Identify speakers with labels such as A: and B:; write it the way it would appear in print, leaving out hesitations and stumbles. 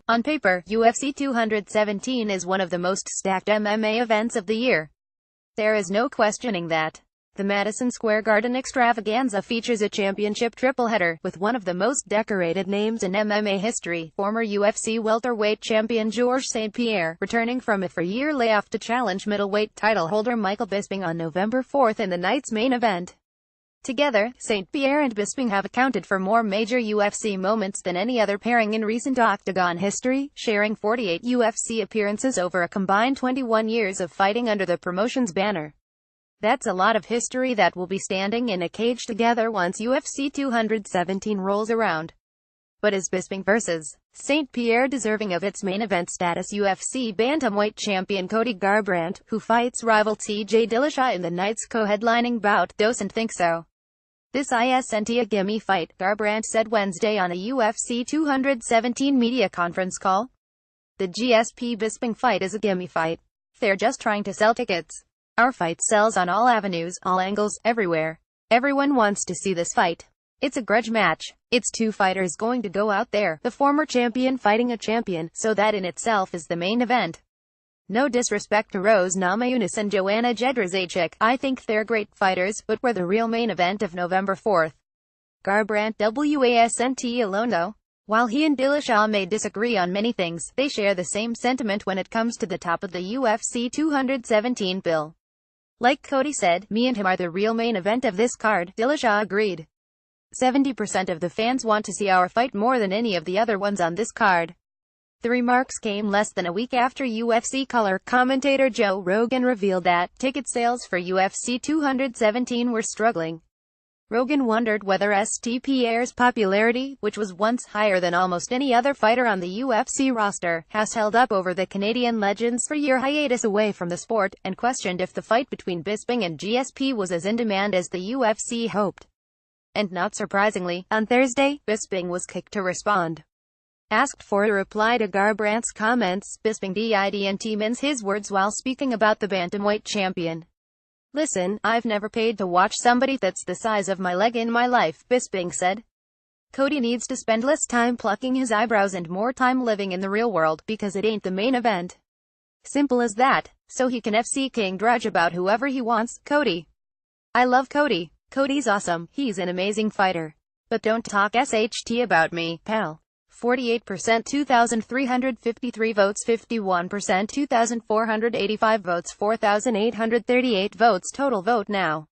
A: On paper, UFC 217 is one of the most stacked MMA events of the year. There is no questioning that. The Madison Square Garden extravaganza features a championship tripleheader, with one of the most decorated names in MMA history, former UFC welterweight champion Georges St. Pierre, returning from a four-year layoff to challenge middleweight title holder Michael Bisping on November 4 in the night's main event. Together, St. Pierre and Bisping have accounted for more major UFC moments than any other pairing in recent octagon history, sharing 48 UFC appearances over a combined 21 years of fighting under the promotion's banner. That's a lot of history that will be standing in a cage together once UFC 217 rolls around. But is Bisping vs. St. Pierre deserving of its main event status? UFC bantamweight champion Cody Garbrandt, who fights rival TJ Dillashaw in the night's co-headlining bout, doesn't think so. This isn't a gimme fight, Garbrandt said Wednesday on a UFC 217 media conference call. The GSP-Bisping fight is a gimme fight. They're just trying to sell tickets. Our fight sells on all avenues, all angles, everywhere. Everyone wants to see this fight. It's a grudge match. It's two fighters going to go out there, the former champion fighting a champion, so that in itself is the main event. No disrespect to Rose Namajunas and Joanna Jedrzejczyk, I think they're great fighters, but we're the real main event of November 4. Garbrandt wasn't alone though. While he and Dillashaw may disagree on many things, they share the same sentiment when it comes to the top of the UFC 217 bill. Like Cody said, me and him are the real main event of this card, Dillashaw agreed. 70% of the fans want to see our fight more than any of the other ones on this card. The remarks came less than a week after UFC color commentator Joe Rogan revealed that ticket sales for UFC 217 were struggling. Rogan wondered whether St. Pierre's popularity, which was once higher than almost any other fighter on the UFC roster, has held up over the Canadian legend's four-year hiatus away from the sport, and questioned if the fight between Bisping and GSP was as in demand as the UFC hoped. And not surprisingly, on Thursday, Bisping was quick to respond. Asked for a reply to Garbrandt's comments, Bisping didn't mince his words while speaking about the bantamweight champion. "Listen, I've never paid to watch somebody that's the size of my leg in my life," Bisping said. Cody needs to spend less time plucking his eyebrows and more time living in the real world, because it ain't the main event. Simple as that. So he can FC King drudge about whoever he wants, Cody. I love Cody. Cody's awesome, he's an amazing fighter. But don't talk SHT about me, pal. 48% 2,353 votes, 51% 2,485 votes, 4,838 votes total. Vote now.